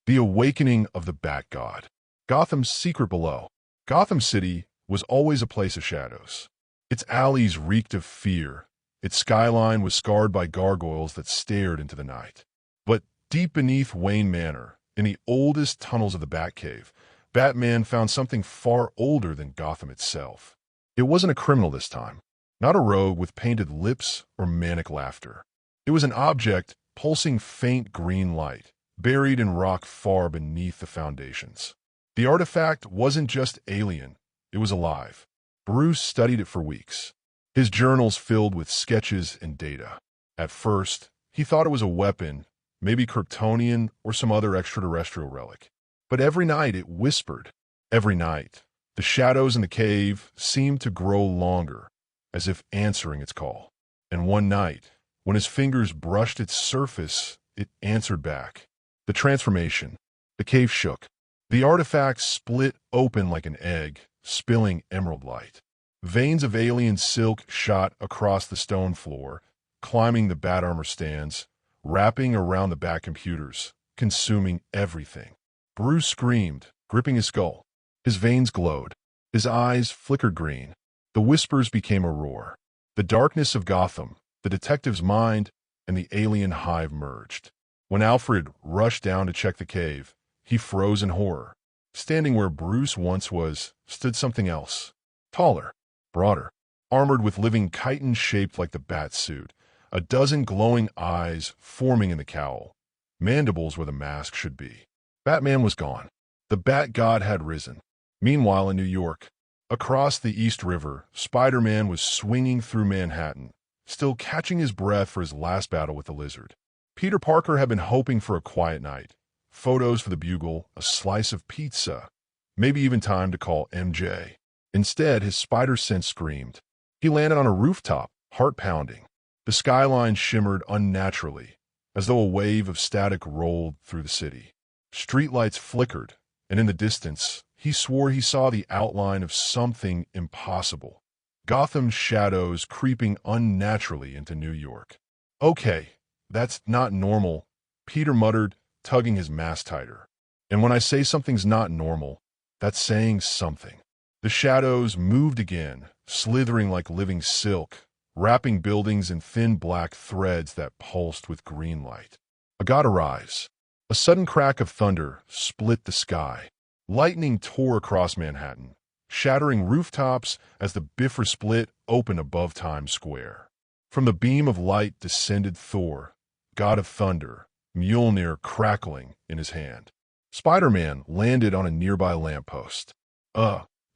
The Awakening of the Bat God. Gotham's secret below. Gotham City was always a place of shadows. Its alleys reeked of fear. Its skyline was scarred by gargoyles that stared into the night. But deep beneath Wayne Manor, in the oldest tunnels of the Batcave, Batman found something far older than Gotham itself. It wasn't a criminal this time, not a rogue with painted lips or manic laughter. It was an object pulsing faint green light, buried in rock far beneath the foundations. The artifact wasn't just alien, it was alive. Bruce studied it for weeks, his journals filled with sketches and data. At first, he thought it was a weapon, maybe Kryptonian or some other extraterrestrial relic. But every night it whispered. Every night, the shadows in the cave seemed to grow longer, as if answering its call. And one night, when his fingers brushed its surface, it answered back. The transformation. The cave shook. The artifact split open like an egg, spilling emerald light. Veins of alien silk shot across the stone floor, climbing the bat armor stands, wrapping around the bat computers, consuming everything. Bruce screamed, gripping his skull. His veins glowed. His eyes flickered green. The whispers became a roar. The darkness of Gotham, the detective's mind, and the alien hive merged. When Alfred rushed down to check the cave, he froze in horror. Standing where Bruce once was, stood something else. Taller, broader, armored with living chitons shaped like the bat suit, a dozen glowing eyes forming in the cowl, mandibles where the mask should be. Batman was gone. The Bat God had risen. Meanwhile, in New York, across the East River, Spider-Man was swinging through Manhattan, still catching his breath for his last battle with the Lizard. Peter Parker had been hoping for a quiet night, photos for the Bugle, a slice of pizza, maybe even time to call MJ. Instead, his spider sense screamed. He landed on a rooftop, heart pounding. The skyline shimmered unnaturally, as though a wave of static rolled through the city. Streetlights flickered, and in the distance, he swore he saw the outline of something impossible. Gotham's shadows creeping unnaturally into New York. Okay, that's not normal, Peter muttered, tugging his mask tighter. And when I say something's not normal, that's saying something. The shadows moved again, slithering like living silk, wrapping buildings in thin black threads that pulsed with green light. A god arrives. A sudden crack of thunder split the sky. Lightning tore across Manhattan, shattering rooftops as the Bifrost split open above Times Square. From the beam of light descended Thor, god of thunder, Mjolnir crackling in his hand. Spider-Man landed on a nearby lamppost.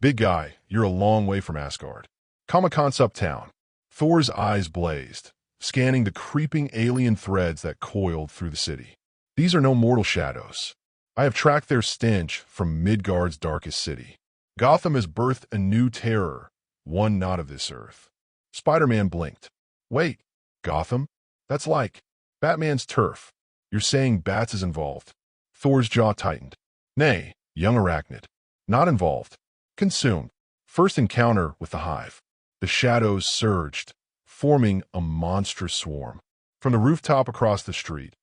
Big guy, you're a long way from Asgard. Comic-Con's uptown. Thor's eyes blazed, scanning the creeping alien threads that coiled through the city. These are no mortal shadows. I have tracked their stench from Midgard's darkest city. Gotham has birthed a new terror, one not of this earth. Spider-Man blinked. Wait, Gotham? That's like Batman's turf. You're saying Bats is involved. Thor's jaw tightened. Nay, young arachnid. Not involved. Consumed. First encounter with the hive. The shadows surged, forming a monstrous swarm. From the rooftop across the street,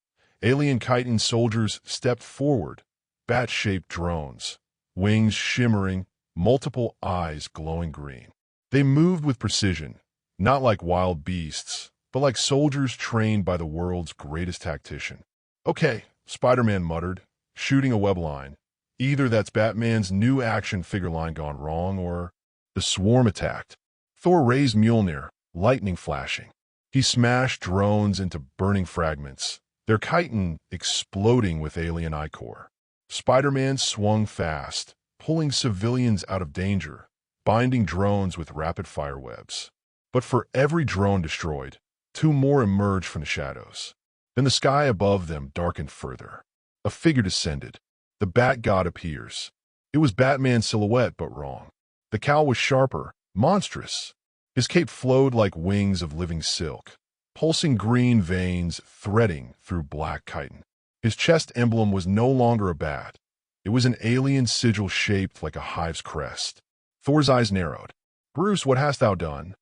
alien chitin soldiers stepped forward, bat-shaped drones, wings shimmering, multiple eyes glowing green. They moved with precision, not like wild beasts, but like soldiers trained by the world's greatest tactician. Okay, Spider-Man muttered, shooting a web line. Either that's Batman's new action figure line gone wrong, or the swarm attacked. Thor raised Mjolnir, lightning flashing. He smashed drones into burning fragments, their chitin exploding with alien ichor. Spider-Man swung fast, pulling civilians out of danger, binding drones with rapid-fire webs. But for every drone destroyed, two more emerged from the shadows. Then the sky above them darkened further. A figure descended. The Bat God appears. It was Batman's silhouette, but wrong. The cowl was sharper, monstrous. His cape flowed like wings of living silk, pulsing green veins threading through black chitin. His chest emblem was no longer a bat. It was an alien sigil shaped like a hive's crest. Thor's eyes narrowed. Bruce, what hast thou done?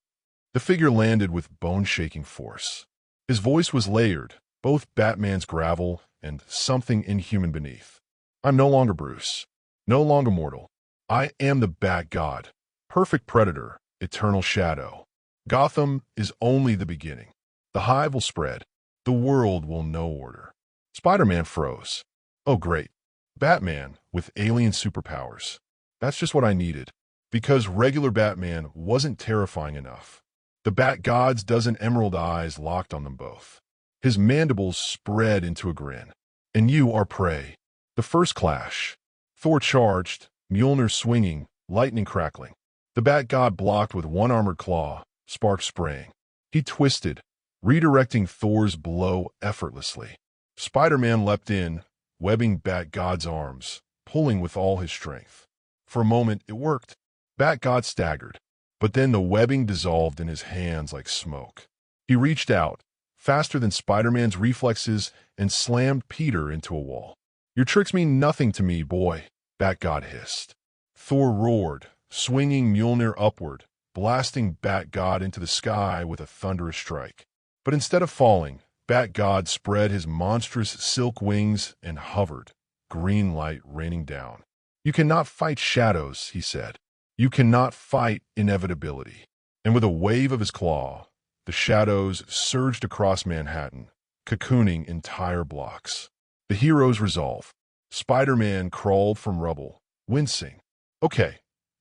The figure landed with bone-shaking force. His voice was layered, both Batman's gravel and something inhuman beneath. I'm no longer Bruce. No longer mortal. I am the Bat God. Perfect predator. Eternal shadow. Gotham is only the beginning. The hive will spread. The world will know order. Spider-Man froze. Oh, great. Batman with alien superpowers. That's just what I needed. Because regular Batman wasn't terrifying enough. The Bat God's dozen emerald eyes locked on them both. His mandibles spread into a grin. And you are prey. The first clash. Thor charged, Mjolnir swinging, lightning crackling. The Bat God blocked with one armored claw, sparks spraying. He twisted, redirecting Thor's blow effortlessly. Spider-Man leapt in, webbing Bat God's arms, pulling with all his strength. For a moment, it worked. Bat God staggered, but then the webbing dissolved in his hands like smoke. He reached out, faster than Spider-Man's reflexes, and slammed Peter into a wall. Your tricks mean nothing to me, boy, Bat God hissed. Thor roared, swinging Mjolnir upward, blasting Bat God into the sky with a thunderous strike. But instead of falling, Bat God spread his monstrous silk wings and hovered, green light raining down. You cannot fight shadows, he said. You cannot fight inevitability. And with a wave of his claw, the shadows surged across Manhattan, cocooning entire blocks. The hero's resolve. Spider-Man crawled from rubble, wincing. Okay,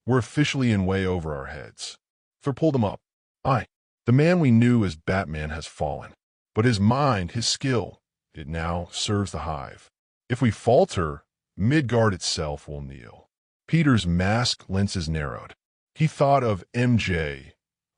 we're officially in way over our heads. Thor pulled him up. The man we knew as Batman has fallen. But his mind, his skill, it now serves the hive. If we falter, Midgard itself will kneel. Peter's mask lenses narrowed. He thought of MJ,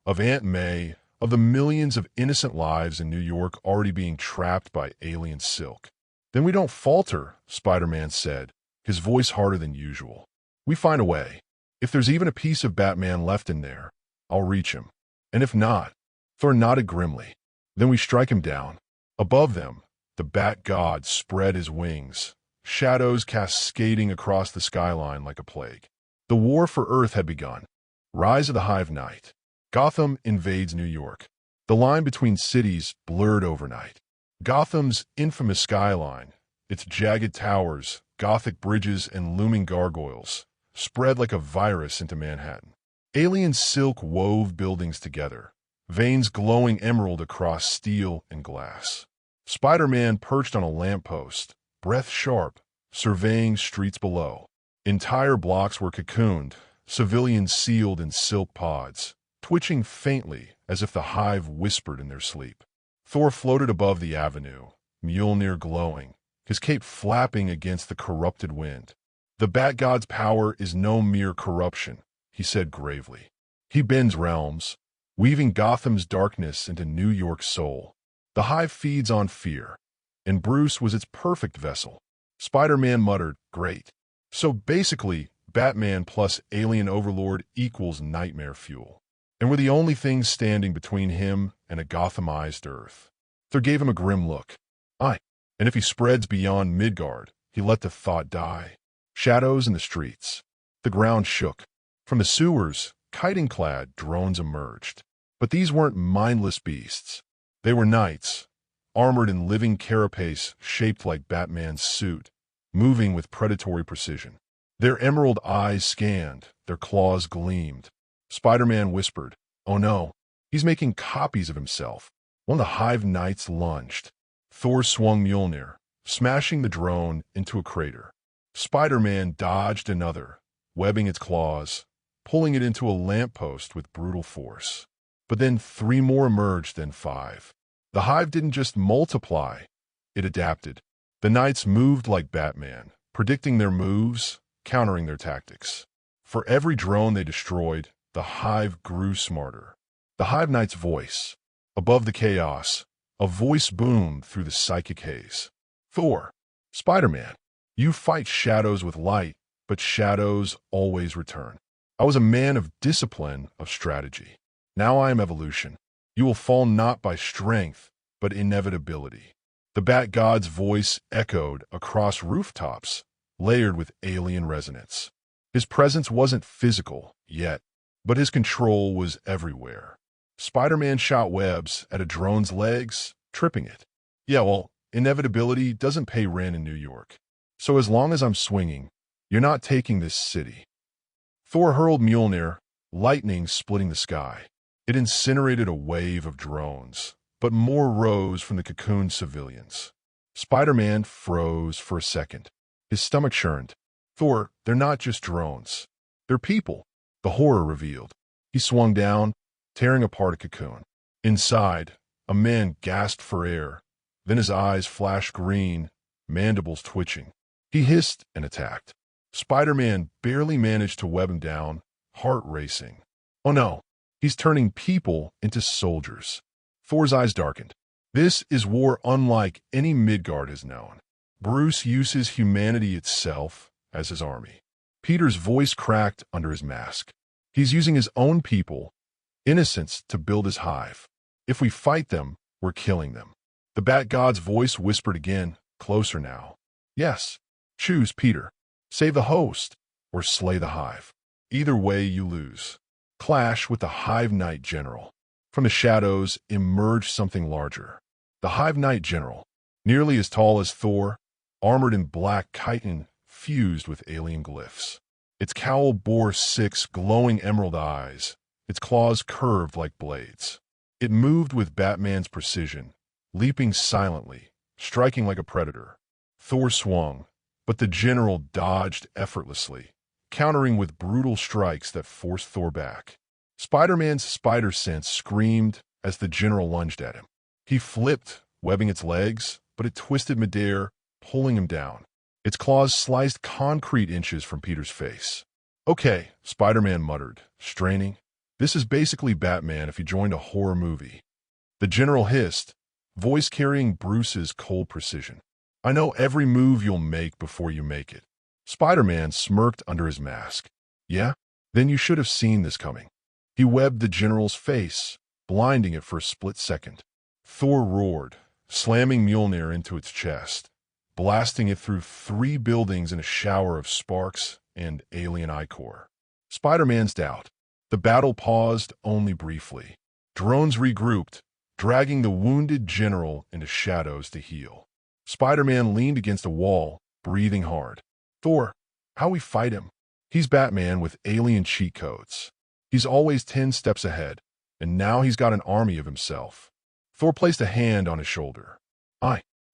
of Aunt May, of the millions of innocent lives in New York already being trapped by alien silk. Then we don't falter, Spider-Man said, his voice harder than usual. We find a way. If there's even a piece of Batman left in there, I'll reach him. And if not, Thor nodded grimly. Then we strike him down. Above them, the Bat God spread his wings, shadows cascading across the skyline like a plague. The war for Earth had begun. Rise of the Hive Night. Gotham invades New York. The line between cities blurred overnight. Gotham's infamous skyline, its jagged towers, Gothic bridges, and looming gargoyles, spread like a virus into Manhattan. Alien silk wove buildings together, veins glowing emerald across steel and glass. Spider-Man perched on a lamppost, breath sharp, surveying streets below. Entire blocks were cocooned, civilians sealed in silk pods, twitching faintly as if the hive whispered in their sleep. Thor floated above the avenue, Mjolnir glowing, his cape flapping against the corrupted wind. The Bat God's power is no mere corruption, he said gravely. He bends realms, weaving Gotham's darkness into New York's soul. The hive feeds on fear, and Bruce was its perfect vessel. Spider-Man muttered, great. So basically, Batman plus alien overlord equals nightmare fuel. And we're the only things standing between him and a Gothamized Earth. Thor gave him a grim look. And if he spreads beyond Midgard, he let the thought die. Shadows in the streets. The ground shook. From the sewers, kiting-clad drones emerged. But these weren't mindless beasts. They were knights, armored in living carapace shaped like Batman's suit, moving with predatory precision. Their emerald eyes scanned, their claws gleamed. Spider-Man whispered, oh no, he's making copies of himself. One of the hive knights lunged. Thor swung Mjolnir, smashing the drone into a crater. Spider-Man dodged another, webbing its claws, pulling it into a lamppost with brutal force. But then 3 more emerged, then 5. The hive didn't just multiply, it adapted. The knights moved like Batman, predicting their moves, countering their tactics. For every drone they destroyed, the hive grew smarter. The hive knight's voice, above the chaos, a voice boomed through the psychic haze. Thor, Spider-Man, you fight shadows with light, but shadows always return. I was a man of discipline, of strategy. Now I am evolution. You will fall not by strength, but inevitability. The Bat God's voice echoed across rooftops, layered with alien resonance. His presence wasn't physical, yet, but his control was everywhere. Spider-Man shot webs at a drone's legs, tripping it. Yeah, well, inevitability doesn't pay rent in New York. So as long as I'm swinging, you're not taking this city. Thor hurled Mjolnir, lightning splitting the sky. It incinerated a wave of drones, but more rose from the cocooned civilians. Spider-Man froze for a second. His stomach churned. Thor, they're not just drones. They're people, the horror revealed. He swung down, tearing apart a cocoon. Inside, a man gasped for air. Then his eyes flashed green, mandibles twitching. He hissed and attacked. Spider-Man barely managed to web him down, heart racing. Oh no, he's turning people into soldiers. Thor's eyes darkened. This is war unlike any Midgard has known. Bruce uses humanity itself as his army. Peter's voice cracked under his mask. He's using his own people, innocents, to build his hive. If we fight them, we're killing them. The Bat God's voice whispered again, closer now. Yes, choose Peter. Save the host, or slay the hive. Either way, you lose. Clash with the Hive Knight General. From the shadows emerged something larger. The Hive Knight General, nearly as tall as Thor, armored in black chitin fused with alien glyphs. Its cowl bore 6 glowing emerald eyes, its claws curved like blades. It moved with Batman's precision, leaping silently, striking like a predator. Thor swung, but the general dodged effortlessly, countering with brutal strikes that forced Thor back. Spider-Man's spider sense screamed as the general lunged at him. He flipped, webbing its legs, but it twisted midair, pulling him down. Its claws sliced concrete inches from Peter's face. Okay, Spider-Man muttered, straining. This is basically Batman if he joined a horror movie. The general hissed, voice carrying Bruce's cold precision. I know every move you'll make before you make it. Spider-Man smirked under his mask. Yeah? Then you should have seen this coming. He webbed the general's face, blinding it for a split second. Thor roared, slamming Mjolnir into its chest, blasting it through 3 buildings in a shower of sparks and alien ichor. Spider-Man's out. The battle paused only briefly. Drones regrouped, dragging the wounded general into shadows to heal. Spider-Man leaned against a wall, breathing hard. Thor, how we fight him? He's Batman with alien cheat codes. He's always 10 steps ahead, and now he's got an army of himself. Thor placed a hand on his shoulder.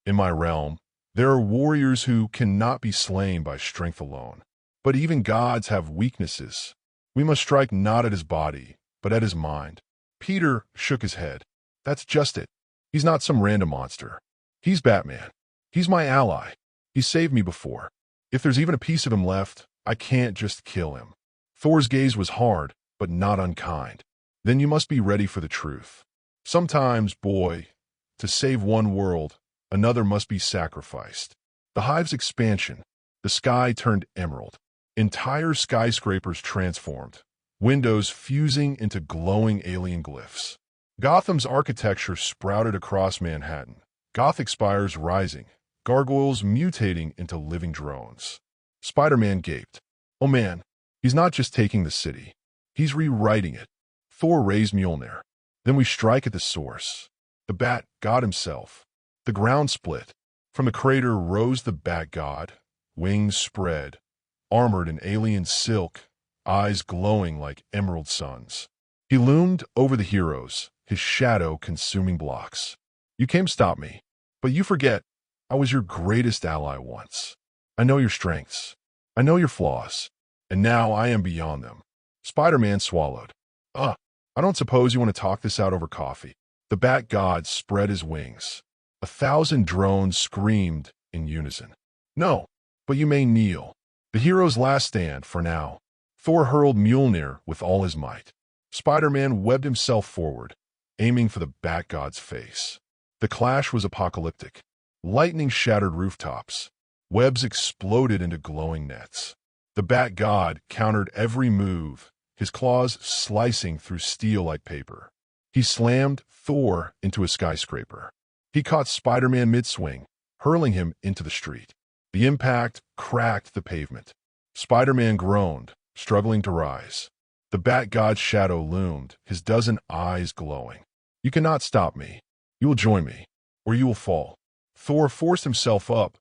In my realm, there are warriors who cannot be slain by strength alone. But even gods have weaknesses. We must strike not at his body, but at his mind. Peter shook his head. That's just it. He's not some random monster. He's Batman. He's my ally. He saved me before. If there's even a piece of him left, I can't just kill him. Thor's gaze was hard, but not unkind. Then you must be ready for the truth. Sometimes, boy, to save one world, another must be sacrificed. The hive's expansion. The sky turned emerald. Entire skyscrapers transformed, windows fusing into glowing alien glyphs. Gotham's architecture sprouted across Manhattan, Gothic spires rising, gargoyles mutating into living drones. Spider-Man gaped. Oh man, he's not just taking the city. He's rewriting it. Thor raised Mjolnir. Then we strike at the source. The Bat God himself. The ground split. From the crater rose the Bat God, wings spread, armored in alien silk, eyes glowing like emerald suns. He loomed over the heroes, his shadow consuming blocks. You came to stop me, but you forget I was your greatest ally once. I know your strengths. I know your flaws. And now I am beyond them. Spider-Man swallowed. I don't suppose you want to talk this out over coffee. The Bat God spread his wings. 1,000 drones screamed in unison. No, but you may kneel. The hero's last stand for now. Thor hurled Mjolnir with all his might. Spider-Man webbed himself forward, aiming for the Bat God's face. The clash was apocalyptic. Lightning shattered rooftops. Webs exploded into glowing nets. The Bat God countered every move, his claws slicing through steel like paper. He slammed Thor into a skyscraper. He caught Spider-Man mid-swing, hurling him into the street. The impact cracked the pavement. Spider-Man groaned, struggling to rise. The Bat God's shadow loomed, his dozen eyes glowing. You cannot stop me. You will join me, or you will fall. Thor forced himself up,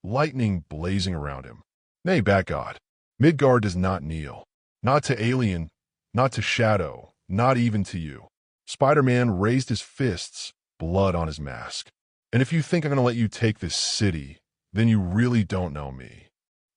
lightning blazing around him. Nay, Bat-God. Midgard does not kneel. Not to Alien, not to Shadow, not even to you. Spider-Man raised his fists, blood on his mask. And if you think I'm going to let you take this city, then you really don't know me.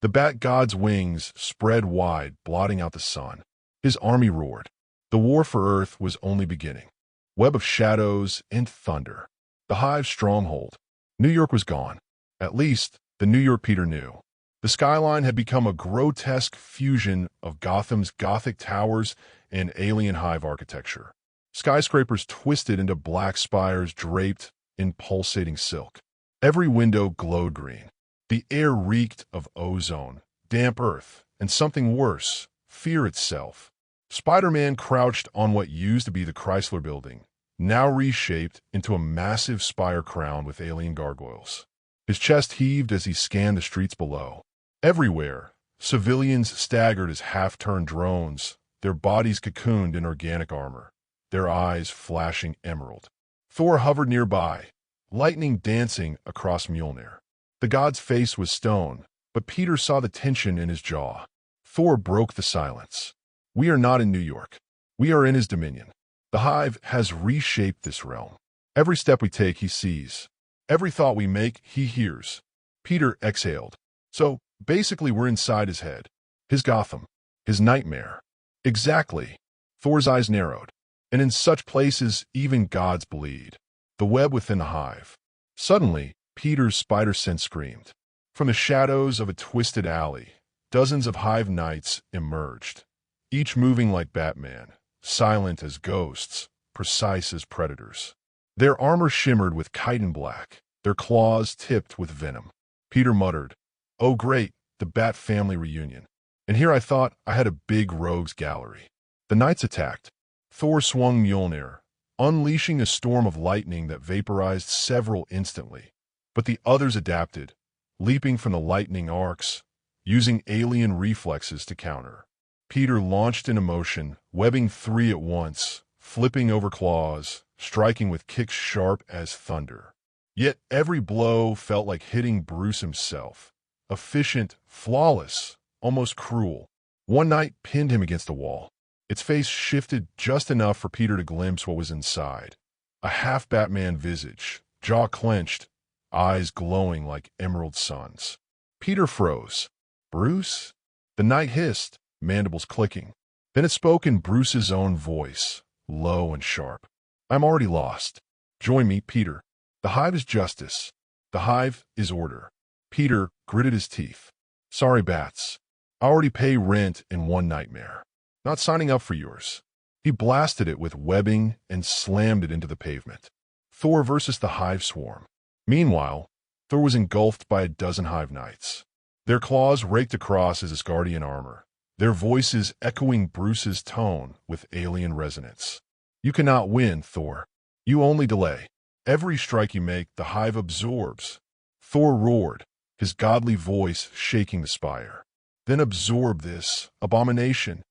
The Bat-God's wings spread wide, blotting out the sun. His army roared. The war for Earth was only beginning. Web of shadows and thunder. The Hive's stronghold. New York was gone. At least, the New York Peter knew. The skyline had become a grotesque fusion of Gotham's Gothic towers and alien hive architecture. Skyscrapers twisted into black spires draped in pulsating silk. Every window glowed green. The air reeked of ozone, damp earth, and something worse, fear itself. Spider-Man crouched on what used to be the Chrysler Building, now reshaped into a massive spire crown with alien gargoyles. His chest heaved as he scanned the streets below. Everywhere, civilians staggered as half-turned drones, their bodies cocooned in organic armor, their eyes flashing emerald. Thor hovered nearby, lightning dancing across Mjolnir. The god's face was stone, but Peter saw the tension in his jaw. Thor broke the silence. We are not in New York. We are in his dominion. The Hive has reshaped this realm. Every step we take, he sees. Every thought we make, he hears. Peter exhaled. So, basically, we're inside his head. His Gotham. His nightmare. Exactly. Thor's eyes narrowed. And in such places, even gods bleed. The web within the Hive. Suddenly, Peter's spider sense screamed. From the shadows of a twisted alley, dozens of Hive knights emerged, each moving like Batman, silent as ghosts, precise as predators. Their armor shimmered with chitin black, their claws tipped with venom. Peter muttered, "Oh great, the Bat family reunion. And here I thought I had a big rogues gallery." The knights attacked. Thor swung Mjolnir, unleashing a storm of lightning that vaporized several instantly. But the others adapted, leaping from the lightning arcs, using alien reflexes to counter. Peter launched into motion, webbing three at once, flipping over claws, striking with kicks sharp as thunder. Yet every blow felt like hitting Bruce himself. Efficient, flawless, almost cruel. One knight pinned him against the wall. Its face shifted just enough for Peter to glimpse what was inside. A half-Batman visage, jaw clenched, eyes glowing like emerald suns. Peter froze. "Bruce?" The knight hissed, mandibles clicking. Then it spoke in Bruce's own voice, low and sharp. "I'm already lost. Join me, Peter. The Hive is justice. The Hive is order." Peter gritted his teeth. "Sorry, Bats. I already pay rent in one nightmare. Not signing up for yours." He blasted it with webbing and slammed it into the pavement. Thor versus the Hive swarm. Meanwhile, Thor was engulfed by a dozen Hive knights. Their claws raked across his Asgardian armor, their voices echoing Bruce's tone with alien resonance. "You cannot win, Thor. You only delay. Every strike you make, the Hive absorbs." Thor roared, his godly voice shaking the spire. "Then absorb this abomination."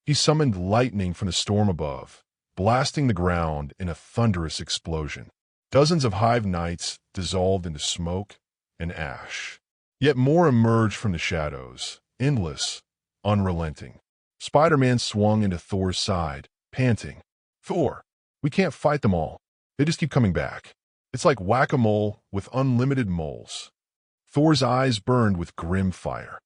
He summoned lightning from the storm above, blasting the ground in a thunderous explosion. Dozens of Hive knights dissolved into smoke and ash. Yet more emerged from the shadows, endless, unrelenting. Spider-Man swung into Thor's side, panting. "Thor, we can't fight them all. They just keep coming back. It's like whack-a-mole with unlimited moles." Thor's eyes burned with grim fire.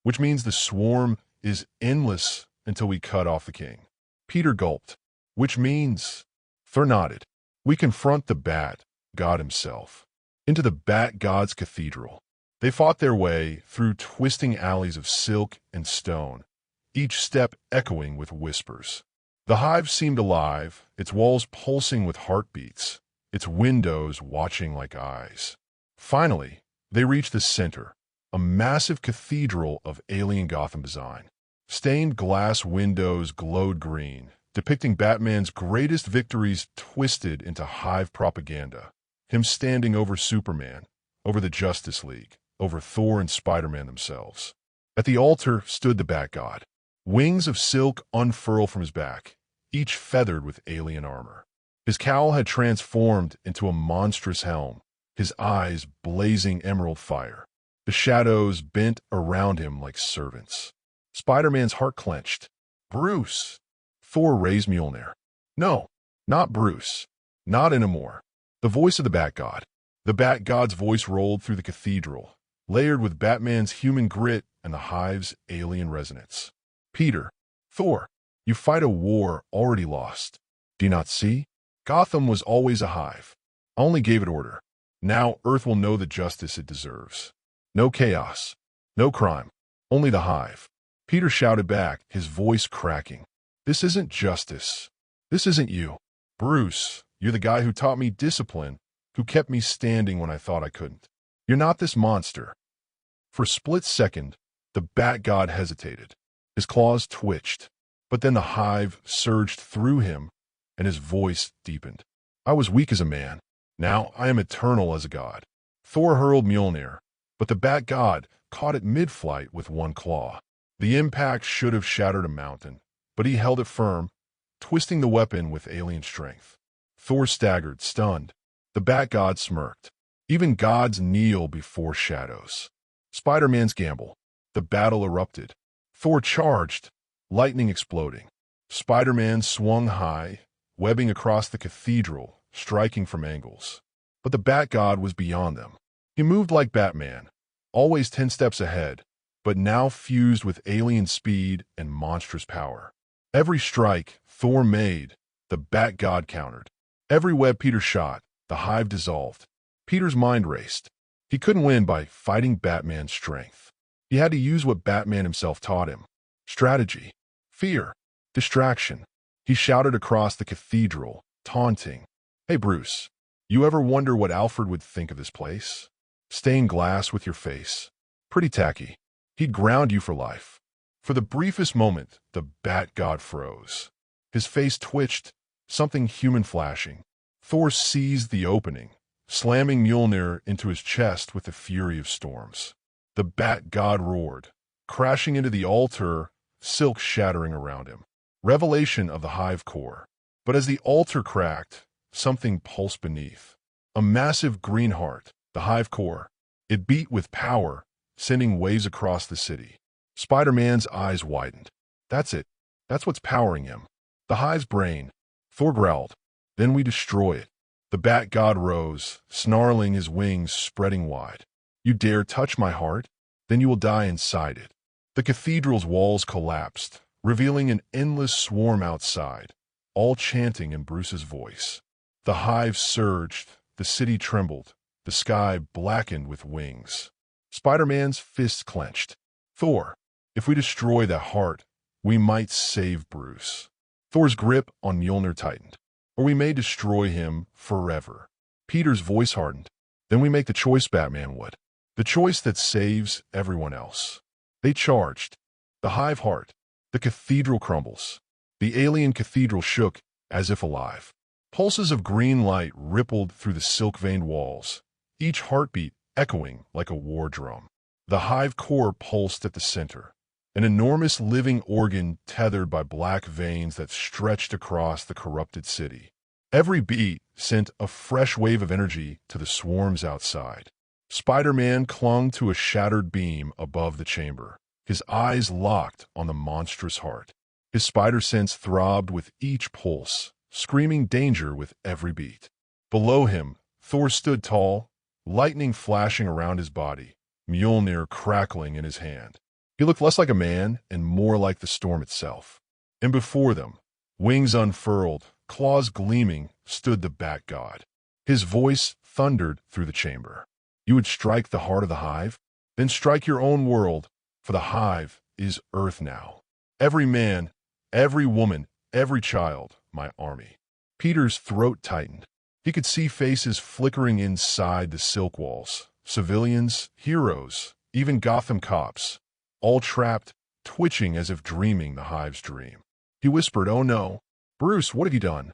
Which means the swarm is endless until we cut off the king." Peter gulped. "Which means..." Thor nodded. "We confront the Bat, God himself, into the Bat God's cathedral." They fought their way through twisting alleys of silk and stone, each step echoing with whispers. The Hive seemed alive, its walls pulsing with heartbeats, its windows watching like eyes. Finally, they reached the center, a massive cathedral of alien Gotham design. Stained glass windows glowed green, depicting Batman's greatest victories twisted into Hive propaganda. Him standing over Superman, over the Justice League, over Thor and Spider-Man themselves. At the altar stood the Bat-God. Wings of silk unfurl from his back, each feathered with alien armor. His cowl had transformed into a monstrous helm, his eyes blazing emerald fire. The shadows bent around him like servants. Spider-Man's heart clenched. Bruce! Thor raised Mjolnir. No, not Bruce. Not anymore. The voice of the Bat-God. The Bat-God's voice rolled through the cathedral, layered with Batman's human grit and the Hive's alien resonance. Peter, Thor, you fight a war already lost. Do you not see? Gotham was always a Hive. I only gave it order. Now Earth will know the justice it deserves. No chaos. No crime. Only the Hive. Peter shouted back, his voice cracking. This isn't justice. This isn't you. Bruce, you're the guy who taught me discipline, who kept me standing when I thought I couldn't. You're not this monster. For a split second, the Bat-God hesitated. His claws twitched, but then the Hive surged through him, and his voice deepened. I was weak as a man. Now I am eternal as a god. Thor hurled Mjolnir, but the Bat-God caught it mid-flight with one claw. The impact should have shattered a mountain, but he held it firm, twisting the weapon with alien strength. Thor staggered, stunned. The Bat-God smirked. Even gods kneel before shadows. Spider-Man's gamble. The battle erupted. Thor charged, lightning exploding. Spider-Man swung high, webbing across the cathedral, striking from angles. But the Bat-God was beyond them. He moved like Batman, always 10 steps ahead, but now fused with alien speed and monstrous power. Every strike Thor made, the Bat-God countered. Every web Peter shot, the Hive dissolved. Peter's mind raced. He couldn't win by fighting Batman's strength. He had to use what Batman himself taught him. Strategy, fear, distraction. He shouted across the cathedral, taunting. Hey Bruce, you ever wonder what Alfred would think of this place? Stained glass with your face. Pretty tacky. He'd ground you for life. For the briefest moment, the Bat-God froze. His face twitched, something human flashing. Thor seized the opening, slamming Mjolnir into his chest with the fury of storms. The Bat-God roared, crashing into the altar, silk shattering around him. Revelation of the Hive core. But as the altar cracked, something pulsed beneath. A massive green heart, the Hive core. It beat with power, sending waves across the city. Spider-Man's eyes widened. That's it. That's what's powering him. The Hive's brain. Thor growled. Then we destroy it. The Bat-God rose, snarling, his wings spreading wide. You dare touch my heart? Then you will die inside it. The cathedral's walls collapsed, revealing an endless swarm outside, all chanting in Bruce's voice. The Hive surged, the city trembled, the sky blackened with wings. Spider-Man's fists clenched. Thor, if we destroy that heart, we might save Bruce. Thor's grip on Mjolnir tightened. Or we may destroy him forever. Peter's voice hardened. Then we make the choice Batman would. The choice that saves everyone else. They charged. The Hive heart. The cathedral crumbles. The alien cathedral shook as if alive. Pulses of green light rippled through the silk-veined walls, each heartbeat echoing like a war drum. The Hive core pulsed at the center, an enormous living organ tethered by black veins that stretched across the corrupted city. Every beat sent a fresh wave of energy to the swarms outside. Spider-Man clung to a shattered beam above the chamber, his eyes locked on the monstrous heart. His spider sense throbbed with each pulse, screaming danger with every beat. Below him, Thor stood tall, lightning flashing around his body, Mjolnir crackling in his hand. He looked less like a man and more like the storm itself. And before them, wings unfurled, claws gleaming, stood the Bat-God. His voice thundered through the chamber. You would strike the heart of the Hive? Then strike your own world, for the Hive is Earth now. Every man, every woman, every child, my army. Peter's throat tightened. He could see faces flickering inside the silk walls. Civilians, heroes, even Gotham cops, all trapped, twitching as if dreaming the Hive's dream. He whispered, "Oh no. Bruce, what have you done?"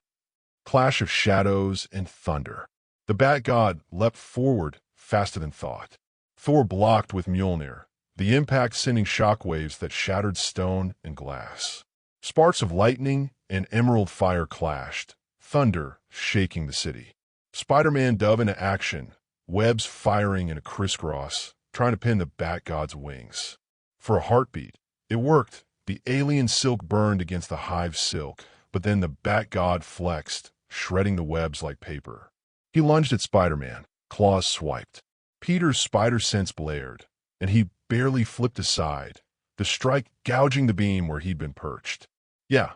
Clash of shadows and thunder. The Bat-God leapt forward faster than thought. Thor blocked with Mjolnir, the impact sending shockwaves that shattered stone and glass. Sparks of lightning and emerald fire clashed, thunder shaking the city. Spider-Man dove into action, webs firing in a crisscross, trying to pin the bat god's wings. For a heartbeat, it worked. The alien silk burned against the hive's silk, but then the bat god flexed, shredding the webs like paper. He lunged at Spider-Man, claws swiped. Peter's spider sense blared, and he barely flipped aside, the strike gouging the beam where he'd been perched. "Yeah,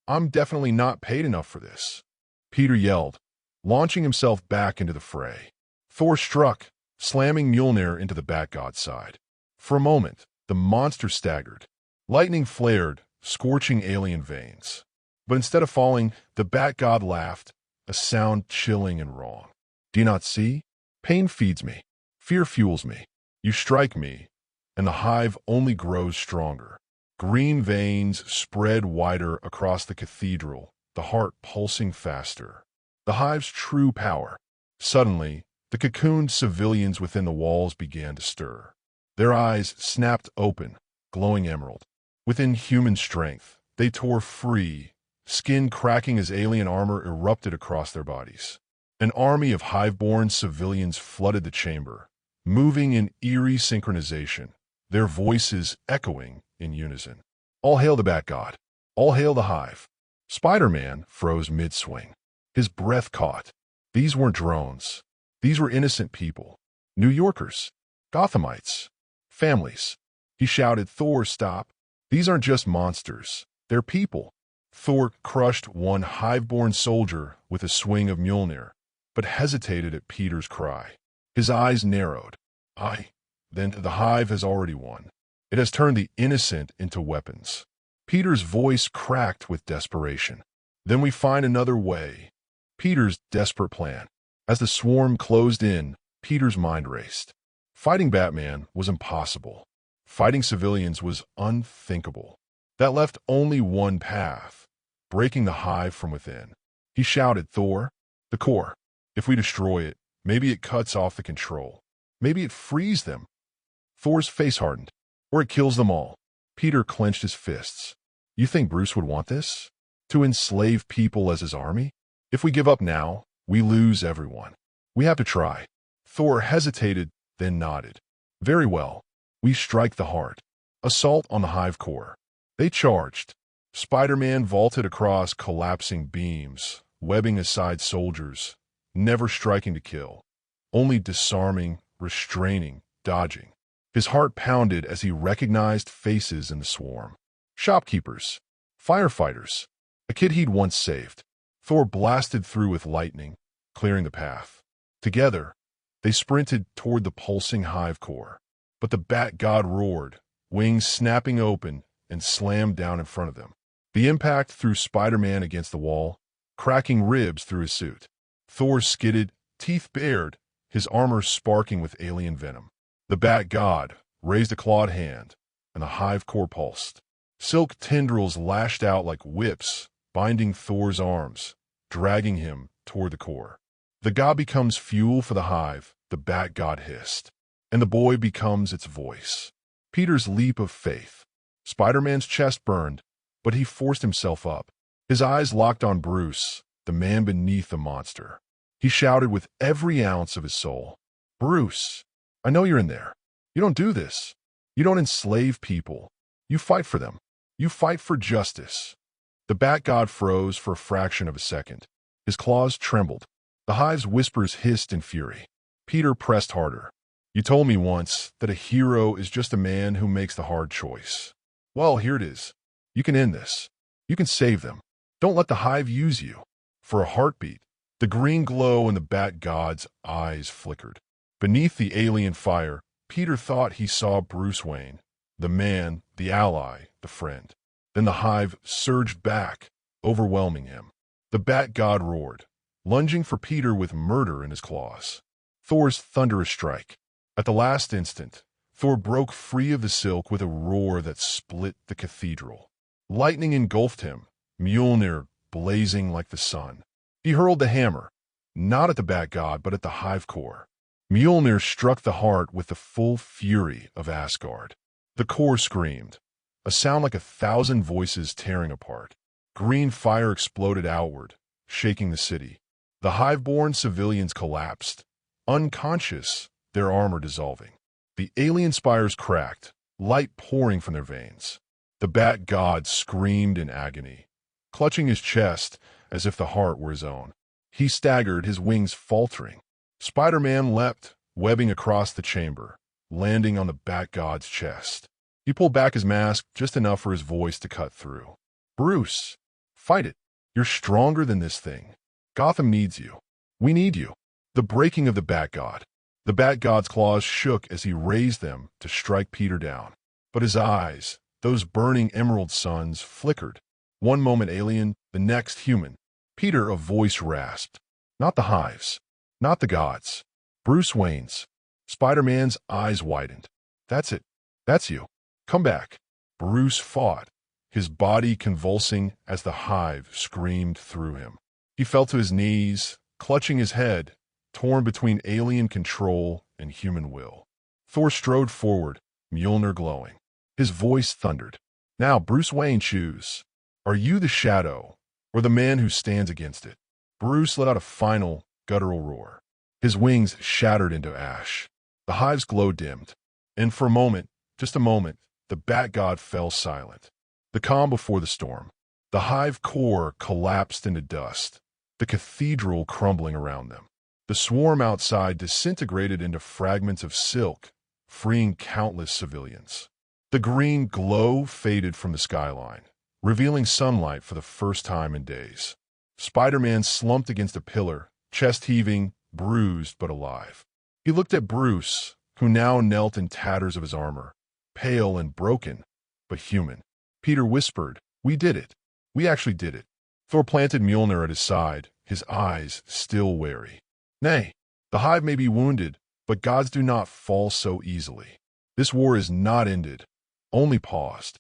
I'm definitely not paid enough for this," Peter yelled, launching himself back into the fray. Thor struck, slamming Mjolnir into the bat god's side. For a moment, the monster staggered. Lightning flared, scorching alien veins. But instead of falling, the bat god laughed, a sound chilling and wrong. "Do you not see? Pain feeds me. Fear fuels me. You strike me, and the hive only grows stronger." Green veins spread wider across the cathedral, the heart pulsing faster. The hive's true power. Suddenly, the cocooned civilians within the walls began to stir. Their eyes snapped open, glowing emerald. Within human strength, they tore free, skin cracking as alien armor erupted across their bodies. An army of hive-born civilians flooded the chamber, moving in eerie synchronization, their voices echoing in unison. "All hail the Bat God! All hail the hive!" Spider-Man froze mid-swing. His breath caught. These weren't drones. These were innocent people. New Yorkers. Gothamites. Families. He shouted, "Thor, stop. These aren't just monsters. They're people." Thor crushed one hive-born soldier with a swing of Mjolnir, but hesitated at Peter's cry. His eyes narrowed. Then the hive has already won. It has turned the innocent into weapons." Peter's voice cracked with desperation. "Then we find another way." Peter's desperate plan. As the swarm closed in, Peter's mind raced. Fighting Batman was impossible. Fighting civilians was unthinkable. That left only one path, breaking the hive from within. He shouted, "Thor, the core. If we destroy it, maybe it cuts off the control. Maybe it frees them." Thor's face hardened. "Or it kills them all." Peter clenched his fists. "You think Bruce would want this? To enslave people as his army? If we give up now, we lose everyone. We have to try." Thor hesitated, then nodded. "Very well. We strike the heart. Assault on the hive core." They charged. Spider-Man vaulted across collapsing beams, webbing aside soldiers, never striking to kill, only disarming, restraining, dodging. His heart pounded as he recognized faces in the swarm. Shopkeepers, firefighters, a kid he'd once saved. Thor blasted through with lightning, clearing the path. Together, they sprinted toward the pulsing hive core. But the Bat God roared, wings snapping open, and slammed down in front of them. The impact threw Spider-Man against the wall, cracking ribs through his suit. Thor skidded, teeth bared, his armor sparking with alien venom. The Bat God raised a clawed hand, and the hive core pulsed. Silk tendrils lashed out like whips, binding Thor's arms, dragging him toward the core. "The god becomes fuel for the hive," the Bat God hissed, "and the boy becomes its voice." Peter's leap of faith. Spider-Man's chest burned, but he forced himself up. His eyes locked on Bruce, the man beneath the monster. He shouted with every ounce of his soul, "Bruce, I know you're in there. You don't do this. You don't enslave people. You fight for them. You fight for justice." The Bat God froze for a fraction of a second. His claws trembled. The hive's whispers hissed in fury. Peter pressed harder. "You told me once that a hero is just a man who makes the hard choice. Well, here it is. You can end this. You can save them. Don't let the hive use you." For a heartbeat, the green glow in the Bat God's eyes flickered. Beneath the alien fire, Peter thought he saw Bruce Wayne, the man, the ally, the friend. Then the hive surged back, overwhelming him. The Bat God roared, lunging for Peter with murder in his claws. Thor's thunderous strike. At the last instant, Thor broke free of the silk with a roar that split the cathedral. Lightning engulfed him, Mjolnir blazing like the sun. He hurled the hammer, not at the Bat God, but at the hive core. Mjolnir struck the heart with the full fury of Asgard. The core screamed, a sound like 1,000 voices tearing apart. Green fire exploded outward, shaking the city. The hive-born civilians collapsed, unconscious, their armor dissolving. The alien spires cracked, light pouring from their veins. The Bat God screamed in agony, clutching his chest as if the heart were his own. He staggered, his wings faltering. Spider-Man leapt, webbing across the chamber, landing on the Bat God's chest. He pulled back his mask just enough for his voice to cut through. "Bruce, fight it. You're stronger than this thing. Gotham needs you. We need you." The breaking of the Bat God. The Bat God's claws shook as he raised them to strike Peter down. But his eyes, those burning emerald suns, flickered. One moment alien, the next human. Peter, a voice rasped. "Not the Hives. Not the gods. Bruce Wayne's." Spider-Man's eyes widened. "That's it. That's you. Come back." Bruce fought, his body convulsing as the Hive screamed through him. He fell to his knees, clutching his head, torn between alien control and human will. Thor strode forward, Mjolnir glowing. His voice thundered. "Now, Bruce Wayne, choose. Are you the shadow, or the man who stands against it?" Bruce let out a final, guttural roar. His wings shattered into ash. The Hive's glow dimmed. And for a moment, just a moment, the Bat God fell silent. The calm before the storm. The Hive core collapsed into dust, the cathedral crumbling around them. The swarm outside disintegrated into fragments of silk, freeing countless civilians. The green glow faded from the skyline, revealing sunlight for the first time in days. Spider-Man slumped against a pillar, chest heaving, bruised but alive. He looked at Bruce, who now knelt in tatters of his armor, pale and broken, but human. Peter whispered, "We did it. We actually did it." Thor planted Mjolnir at his side, his eyes still wary. "Nay, the Hive may be wounded, but gods do not fall so easily. This war is not ended, only paused."